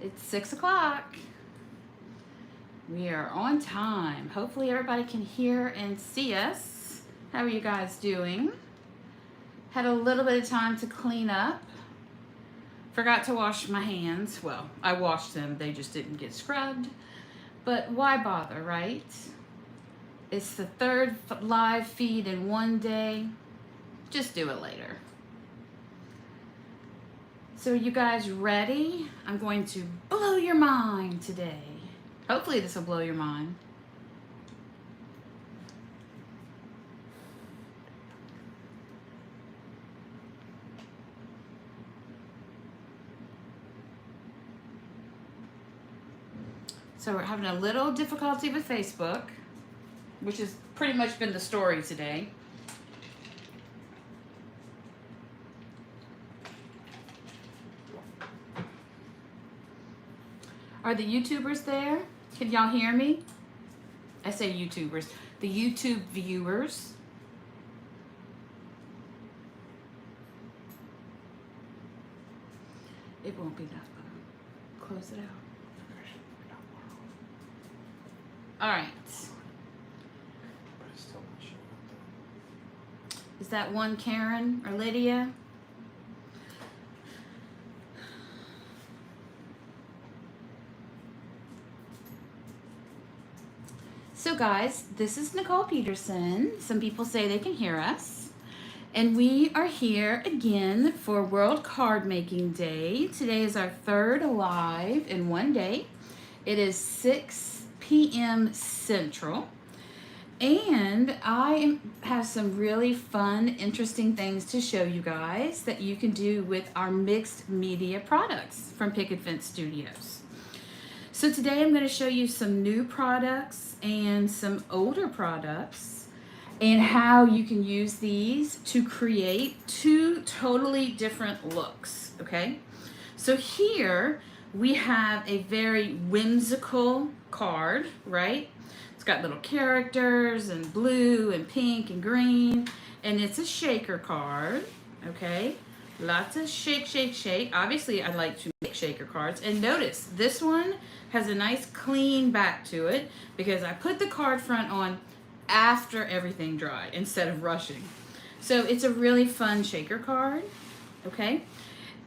It's 6 o'clock. We are on time. Hopefully everybody can hear and see us. How are you guys doing? Had a little bit of time to clean up. Forgot to wash my hands. Well, I washed them. They just didn't get scrubbed. But why bother, right? It's the third live feed in one day. Just do it later. So are you guys ready? I'm going to blow your mind today. Hopefully this will blow your mind. So we're having a little difficulty with Facebook, which has pretty much been the story today. Are the YouTubers there? Can y'all hear me? I say YouTubers. The YouTube viewers. It won't be enough, but close it out. All right. Is that one Karen or Lydia? So guys, this is Nicole Peterson. Some people say they can hear us. And we are here again for World Card Making Day. Today is our third live in one day. It is 6 p.m. Central. And I have some really fun, interesting things to show you guys that you can do with our mixed media products from Picket Fence Studios. So today I'm going to show you some new products and some older products and how you can use these to create two totally different looks, okay? So here we have a very whimsical card, right? It's got little characters and blue and pink and green, and it's a shaker card, okay? Lots of shake, shake, shake. Obviously, I like to make shaker cards. And notice, this one has a nice clean back to it because I put the card front on after everything dried instead of rushing. So it's a really fun shaker card, okay?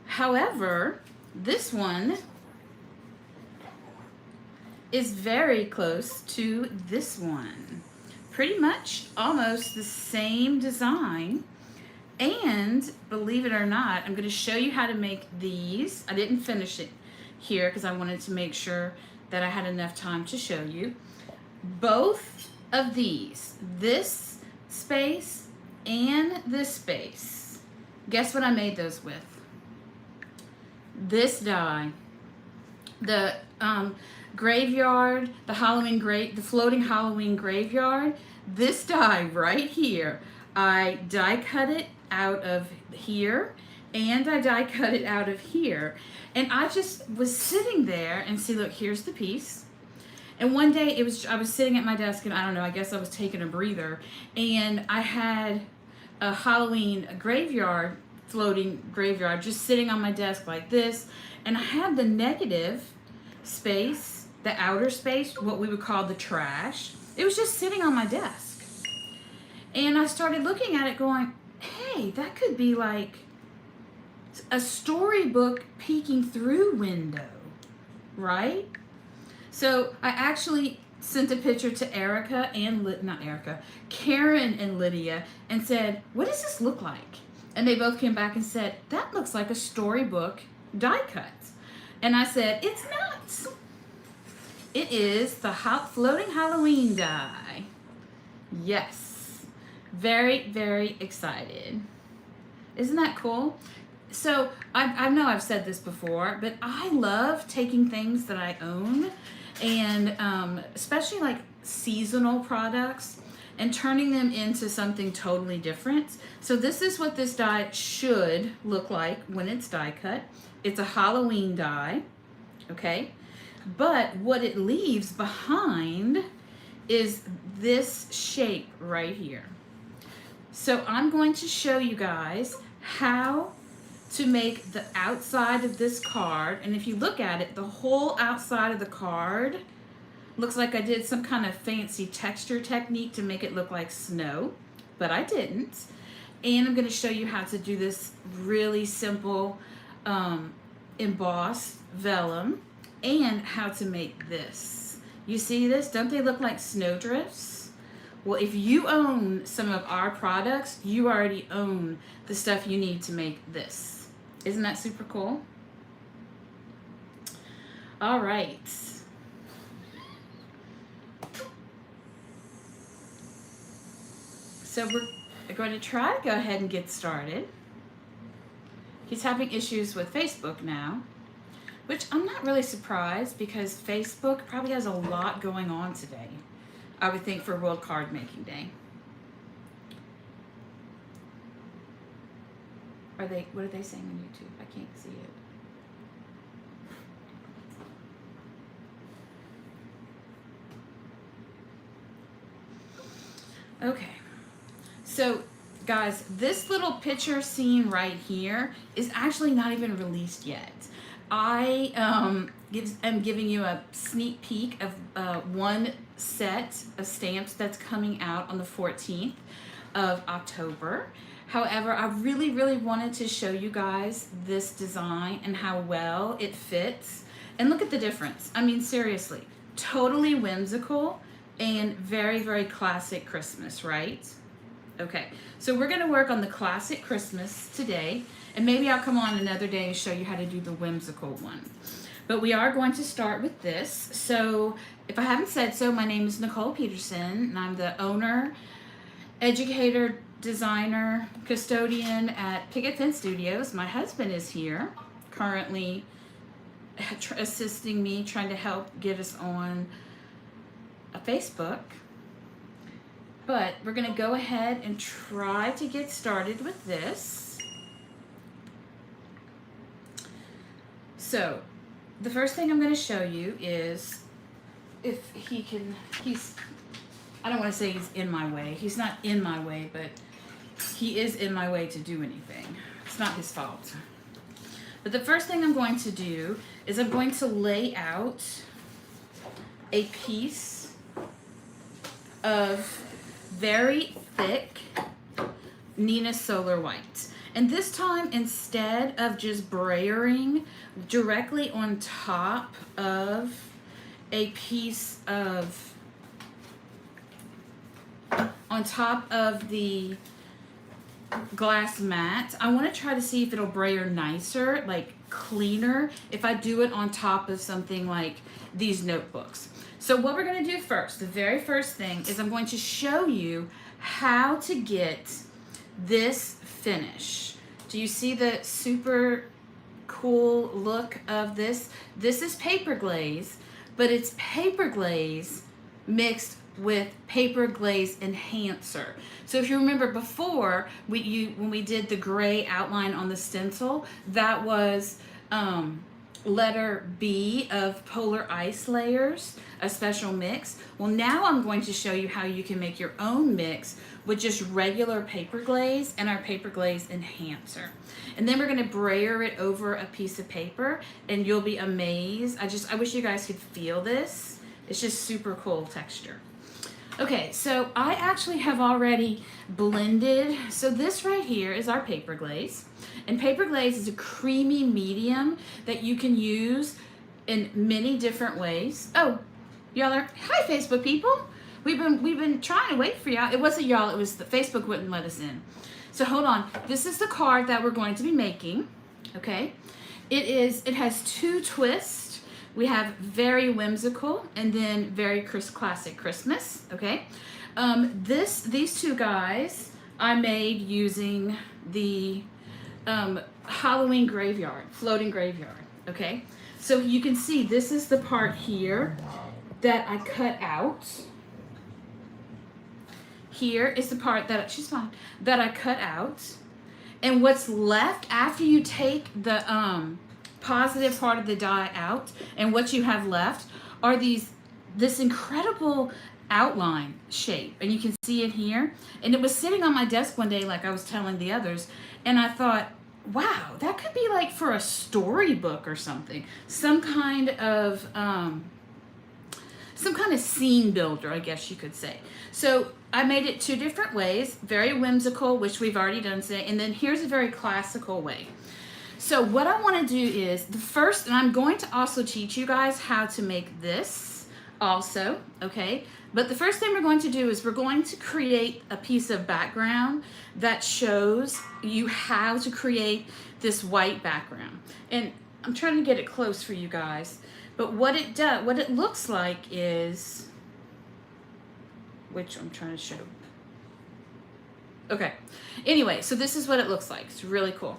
However, this one is very close to this one. Pretty much almost the same design. And believe it or not, I'm going to show you how to make these. I didn't finish it here because I wanted to make sure that I had enough time to show you. Both of these, this space and this space, guess what I made those with? This die. The graveyard, the floating Halloween graveyard, this die right here. I die cut it out of here and I die cut it out of here, and I just was sitting there and see, look, here's the piece. And one day I was sitting at my desk and I don't know, I guess I was taking a breather, and I had a Halloween graveyard, floating graveyard, just sitting on my desk like this, and I had the negative space, the outer space, what we would call the trash. It was just sitting on my desk. And I started looking at it going, hey, that could be like a storybook peeking through window, right? So I actually sent a picture to Karen and Lydia and said, what does this look like? And they both came back and said, that looks like a storybook die cut. And I said, it's not. It is the floating Halloween die. Yes. Very, very excited. Isn't that cool? So I know I've said this before, but I love taking things that I own and especially like seasonal products and turning them into something totally different. So this is what this die should look like when it's die cut. It's a Halloween die, okay? But what it leaves behind is this shape right here. So I'm going to show you guys how to make the outside of this card. And if you look at it, the whole outside of the card looks like I did some kind of fancy texture technique to make it look like snow, but I didn't. And I'm going to show you how to do this really simple embossed vellum and how to make this. You see this? Don't they look like snowdrifts? Well, if you own some of our products, you already own the stuff you need to make this. Isn't that super cool? All right. So we're going to try to go ahead and get started. He's having issues with Facebook now, which I'm not really surprised because Facebook probably has a lot going on today, I would think, for World Card Making Day. What are they saying on YouTube? I can't see it. Okay. So, guys, this little picture scene right here is actually not even released yet. I am giving you a sneak peek of one set of stamps that's coming out on the 14th of October. However, I really, really wanted to show you guys this design and how well it fits. And look at the difference. I mean, seriously, totally whimsical and very, very classic Christmas, right? Okay, so we're going to work on the classic Christmas today, and maybe I'll come on another day and show you how to do the whimsical one. But we are going to start with this. So if I haven't said so, my name is Nicole Peterson, and I'm the owner, educator, designer, custodian at Picket Fence Studios. My husband is here, currently assisting me, trying to help get us on a Facebook. But we're going to go ahead and try to get started with this. So, the first thing I'm going to show you is if he can, I don't want to say he's in my way. He's not in my way, but he is in my way to do anything. It's not his fault. But the first thing I'm going to do is I'm going to lay out a piece of very thick Nina Solar White. And this time, instead of just brayering directly on top of a piece of, on top of the glass mat, I want to try to see if it'll brayer nicer, like cleaner, if I do it on top of something like these notebooks. So what we're going to do first, the very first thing, is I'm going to show you how to get this finish. Do you see the super cool look of this? This is paper glaze, but it's paper glaze mixed with paper glaze enhancer. So if you remember before, when we did the gray outline on the stencil, that was letter B of Polar Ice Layers, a special mix. Well, now I'm going to show you how you can make your own mix with just regular paper glaze and our paper glaze enhancer. And then we're going to brayer it over a piece of paper and you'll be amazed. I wish you guys could feel this. It's just super cool texture. Okay, so I actually have already blended. So this right here is our paper glaze. And paper glaze is a creamy medium that you can use in many different ways. Oh, y'all are, hi Facebook people. We've been trying to wait for y'all. It wasn't y'all, it was the Facebook wouldn't let us in. So hold on. This is the card that we're going to be making. Okay. It has two twists. We have very whimsical and then very classic Christmas. Okay. These two guys I made using the Halloween graveyard, floating graveyard. Okay. So you can see this is the part here that I cut out. Here is the part that, she's fine, that I cut out. And what's left after you take the positive part of the die out, and what you have left are this incredible outline shape. And you can see it here. And it was sitting on my desk one day, like I was telling the others, and I thought, wow, that could be like for a storybook or something. Some kind of scene builder, I guess you could say. So I made it 2 different ways, very whimsical, which we've already done today, and then here's a very classical way. So what I want to do is the first, and I'm going to also teach you guys how to make this also, okay? But the first thing we're going to do is we're going to create a piece of background that shows you how to create this white background. And I'm trying to get it close for you guys. But what it looks like is, which I'm trying to show. Okay. Anyway, so this is what it looks like. It's really cool.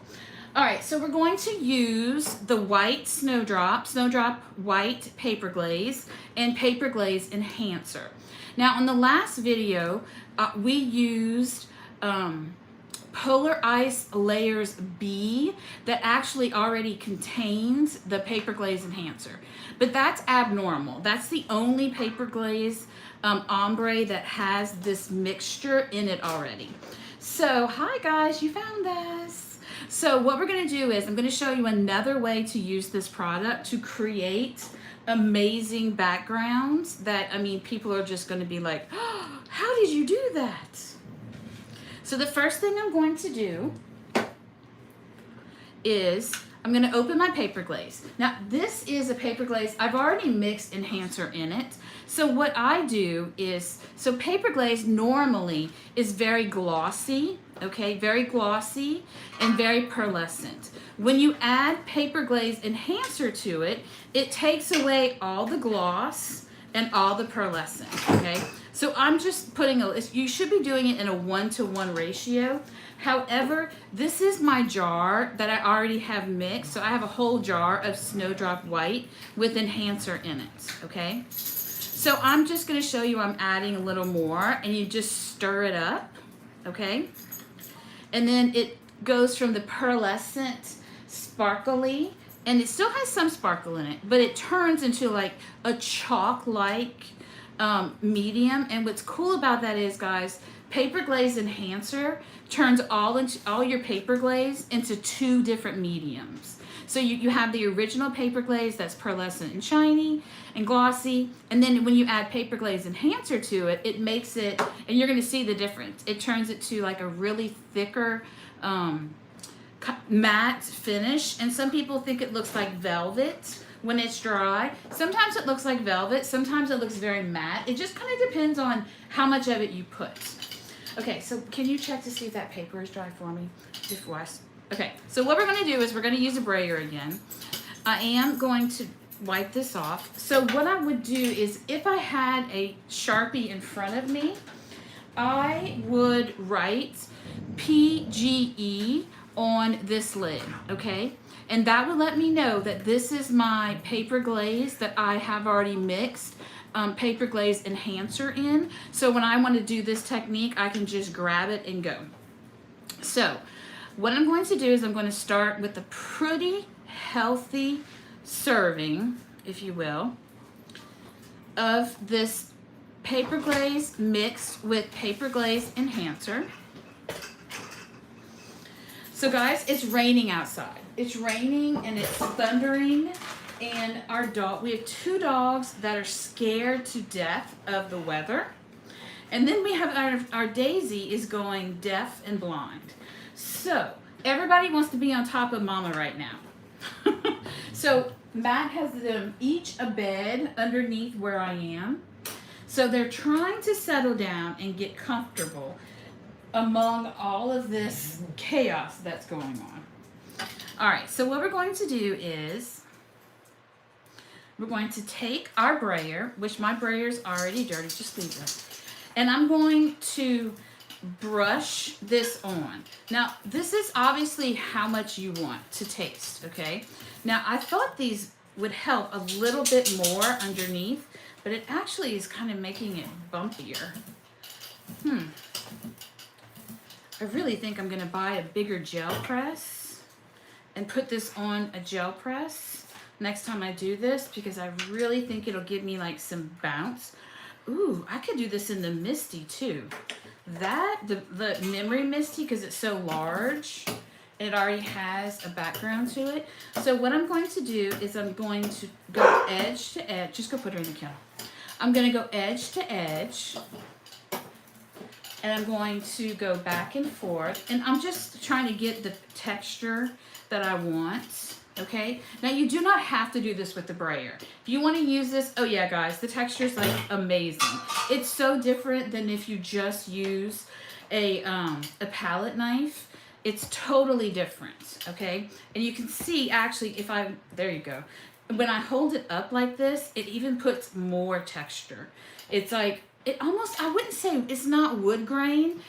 All right, so we're going to use the white Snowdrop white paper glaze, and paper glaze enhancer. Now, on the last video, we used Polar Ice Layers B that actually already contains the paper glaze enhancer. But that's abnormal. That's the only paper glaze ombre that has this mixture in it already. So, hi guys, you found us. So what we're going to do is I'm going to show you another way to use this product to create amazing backgrounds that, I mean, people are just going to be like, oh, how did you do that? So the first thing I'm going to do is I'm going to open my paper glaze. Now this is a paper glaze. I've already mixed enhancer in it. So what I do is, so paper glaze normally is very glossy, okay, very glossy and very pearlescent. When you add paper glaze enhancer to it, it takes away all the gloss and all the pearlescent, okay? So I'm just putting you should be doing it in a 1-to-1 ratio. However, this is my jar that I already have mixed. So I have a whole jar of Snowdrop White with enhancer in it, okay? So I'm just gonna show you I'm adding a little more, and you just stir it up, okay? And then it goes from the pearlescent, sparkly, and it still has some sparkle in it, but it turns into like a chalk-like medium. And what's cool about that is, guys, paper glaze enhancer turns all your paper glaze into 2 different mediums. So you have the original paper glaze that's pearlescent and shiny and glossy, and then when you add paper glaze enhancer to it, it makes it, and you're going to see the difference. It turns it to like a really thicker matte finish, and some people think it looks like velvet when it's dry. Sometimes it looks like velvet, sometimes it looks very matte. It just kind of depends on how much of it you put. Okay, so can you check to see if that paper is dry for me before I... Okay, so what we're going to do is we're going to use a brayer again. I am going to wipe this off. So what I would do is, if I had a Sharpie in front of me, I would write PGE on this lid, okay? And that would let me know that this is my paper glaze that I have already mixed paper glaze enhancer in. So when I want to do this technique, I can just grab it and go. So what I'm going to do is I'm going to start with a pretty healthy serving, if you will, of this paper glaze mixed with paper glaze enhancer. So guys, it's raining outside. It's raining and it's thundering, and we have 2 dogs that are scared to death of the weather. And then we have our Daisy is going deaf and blind. So everybody wants to be on top of Mama right now. So Matt has them each a bed underneath where I am. So they're trying to settle down and get comfortable among all of this chaos that's going on. All right, so what we're going to do is we're going to take our brayer, which my brayer's already dirty, just leave it. And I'm going to brush this on. Now, this is obviously how much you want to taste, okay? Now, I thought these would help a little bit more underneath, but it actually is kind of making it bumpier. I really think I'm going to buy a bigger gel press and put this on a gel press next time I do this, because I really think it'll give me like some bounce. Ooh, I could do this in the Misty too. The Memory Misty, because it's so large, It already has a background to it. So what I'm going to do is I'm going to go edge to edge. Just go put her in the kettle. I'm going to go edge to edge. And I'm going to go back and forth. And I'm just trying to get the texture that I want. Okay, now you do not have to do this with the brayer. If you want to use this, oh yeah guys, the texture is like amazing. It's so different than if you just use a palette knife. It's totally different, okay? And you can see actually there you go. When I hold it up like this, it even puts more texture. It's like, I wouldn't say it's not wood grain.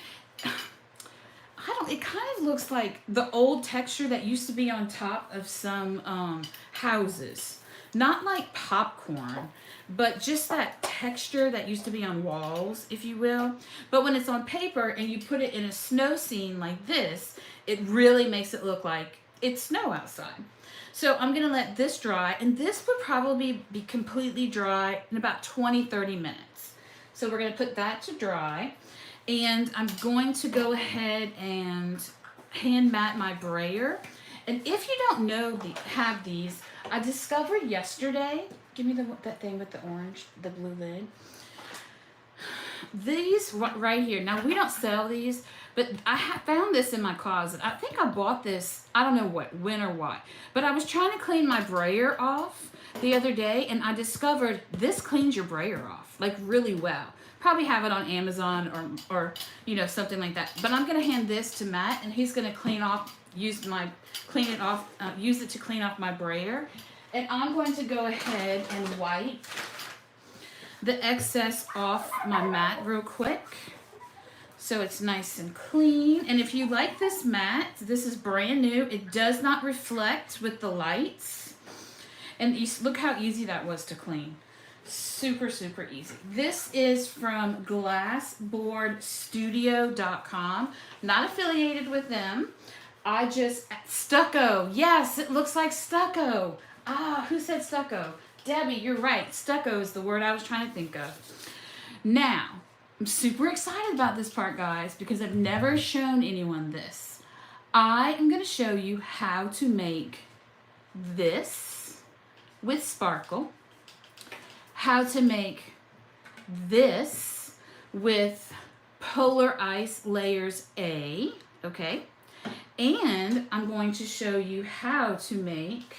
It kind of looks like the old texture that used to be on top of some houses. Not like popcorn, but just that texture that used to be on walls, if you will. But when it's on paper and you put it in a snow scene like this, it really makes it look like it's snow outside. So I'm gonna let this dry, and this would probably be completely dry in about 20-30 minutes. So we're gonna put that to dry. And I'm going to go ahead and hand mat my brayer. And if you don't have these, I discovered yesterday, give me that thing with the orange, the blue lid. These right here, now we don't sell these, but I found this in my closet. I think I bought this, I don't know when or why, but I was trying to clean my brayer off the other day, and I discovered this cleans your brayer off, like really well. Probably have it on Amazon or you know, something like that. But I'm gonna hand this to Matt, and he's gonna use it to clean off my brayer. And I'm going to go ahead and wipe the excess off my mat real quick, so it's nice and clean. And if you like this mat, this is brand new. It does not reflect with the lights. And look how easy that was to clean. Super, super easy. This is from glassboardstudio.com. Not affiliated with them. Stucco. Yes, it looks like stucco. Ah, who said stucco? Debbie, you're right. Stucco is the word I was trying to think of. Now, I'm super excited about this part, guys, because I've never shown anyone this. I am going to show you how to make this with sparkle. How to make this with Polar Ice Layers A, okay? And I'm going to show you how to make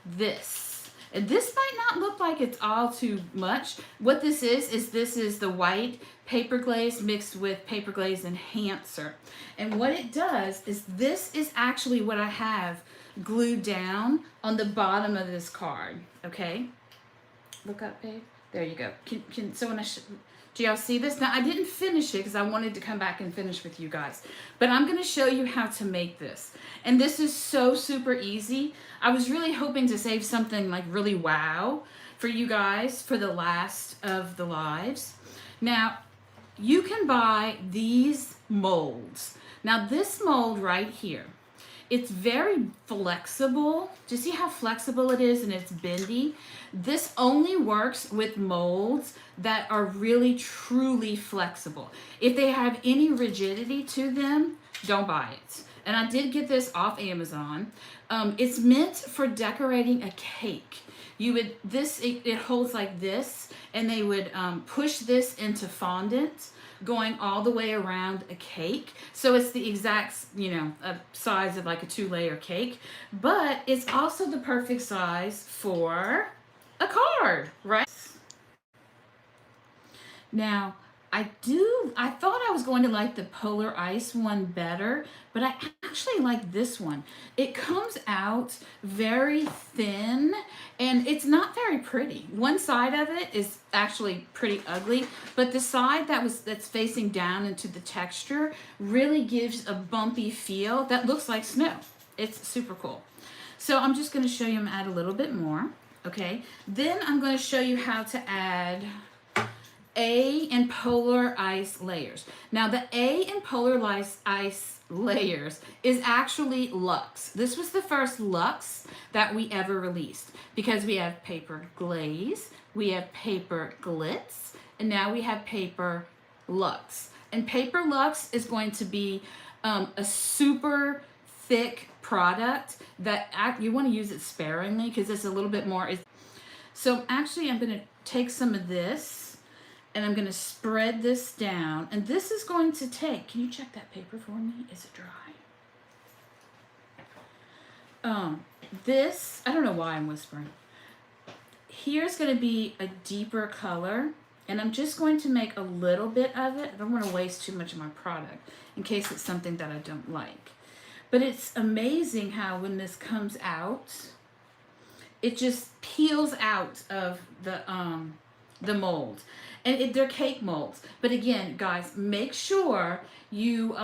this. And this might not look like it's all too much. What this is this is the white paper glaze mixed with paper glaze enhancer. And what it does is this is actually what I have glued down on the bottom of this card, okay? Look up, babe. There you go. Can someone, do y'all see this? Now, I didn't finish it because I wanted to come back and finish with you guys. But I'm going to show you how to make this. And this is so super easy. I was really hoping to save something like really wow for you guys for the last of the lives. Now, you can buy these molds. Now, this mold right here, it's very flexible. Do you see how flexible it is and it's bendy? This only works with molds that are really truly flexible. If they have any rigidity to them, don't buy it. And I did get this off Amazon. It's meant for decorating a cake. It holds like this, and they would push this into fondant, going all the way around a cake. So it's the exact, size of like a 2-layer cake, but it's also the perfect size for a card, right? Now, I thought I was going to like the Polar Ice one better, but I actually like this one. It comes out very thin, and it's not very pretty. One side of it is actually pretty ugly, but the side that's facing down into the texture really gives a bumpy feel that looks like snow. It's super cool. So I'm just going to show you, add a little bit more, okay? Then I'm going to show you how to add A and Polar Ice Layers. Now the A and Polar Ice Layers is actually Luxe. This was the first Luxe that we ever released because we have paper glaze, we have paper glitz, and now we have paper Luxe. And paper Luxe is going to be a super thick product that you want to use it sparingly because it's a little bit more. So actually I'm going to take some of this and I'm going to spread this down. And this is going to take, can you check that paper for me? Is it dry? This, I don't know why I'm whispering. Here's going to be a deeper color. And I'm just going to make a little bit of it. I don't want to waste too much of my product in case it's something that I don't like. But it's amazing how when this comes out, it just peels out of the mold. And they're cake molds. But again, guys, make sure you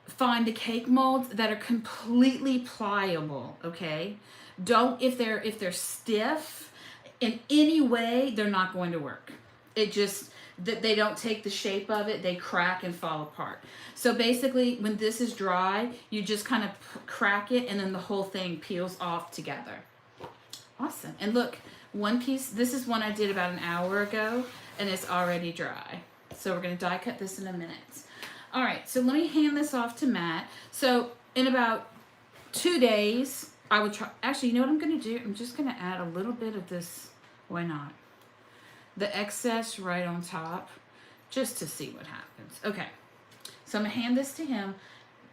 find the cake molds that are completely pliable, okay? Don't, if they're stiff in any way, they're not going to work. It just, that they don't take the shape of it, they crack and fall apart. So basically, when this is dry, you just kind of crack it and then the whole thing peels off together. Awesome. And look, one piece, this is one I did about an hour ago and it's already dry. So we're going to die cut this in a minute. All right, so let me hand this off to Matt. So in about 2 days, I would try, actually, you know what I'm going to do? I'm just going to add a little bit of this, why not? The excess right on top, just to see what happens. Okay, so I'm going to hand this to him.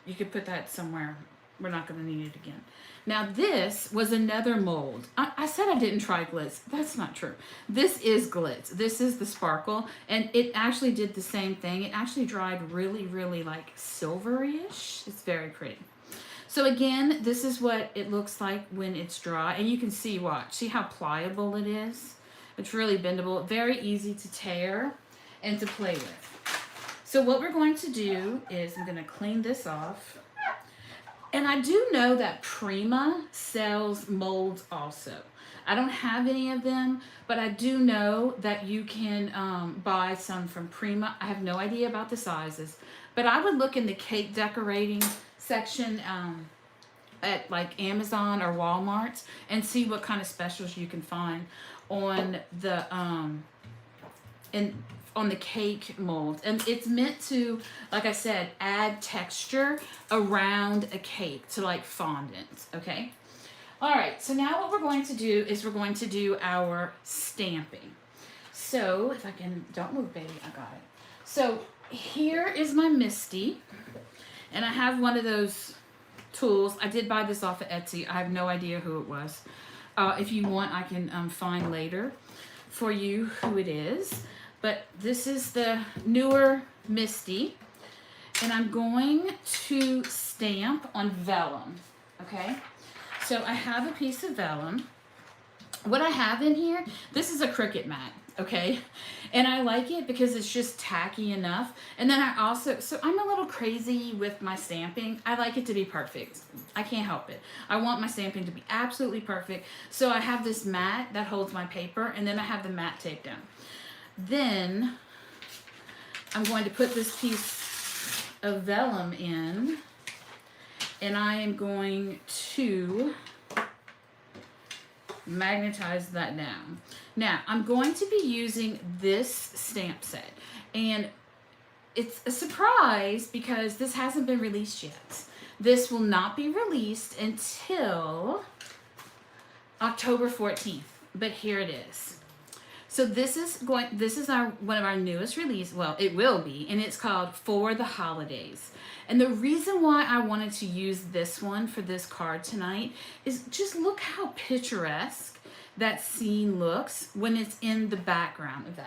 You could put that somewhere. We're not going to need it again. Now this was another mold. I said I didn't try glitz. That's not true. This is glitz. This is the sparkle. And it actually did the same thing. It actually dried really, really like silvery-ish. It's very pretty. So again, this is what it looks like when it's dry. And you can see, watch, see how pliable it is? It's really bendable. Very easy to tear and to play with. So what we're going to do is I'm going to clean this off. And I do know that Prima sells molds also. I don't have any of them, but I do know that you can buy some from Prima. I have no idea about the sizes, but I would look in the cake decorating section at like Amazon or Walmart and see what kind of specials you can find on the on the cake mold. And it's meant to, like I said, add texture around a cake to like fondant, okay? All right, so now what we're going to do is we're going to do our stamping. So if I can, don't move baby, I got it. So here is my Misty, and I have one of those tools. I did buy this off of Etsy. I have no idea who it was. If you want, I can find later for you who it is. But this is the newer Misty, and I'm going to stamp on vellum, okay? So I have a piece of vellum. What I have in here, this is a Cricut mat, okay? And I like it because it's just tacky enough. And then I also, so I'm a little crazy with my stamping. I like it to be perfect. I can't help it. I want my stamping to be absolutely perfect. So I have this mat that holds my paper, and then I have the mat taped down. Then I'm going to put this piece of vellum in, and I am going to magnetize that down. Now, I'm going to be using this stamp set, and it's a surprise because this hasn't been released yet. This will not be released until October 14th, but here it is. So this is one of our newest releases. Well, it will be, and it's called For the Holidays. And the reason why I wanted to use this one for this card tonight is just look how picturesque that scene looks when it's in the background of that.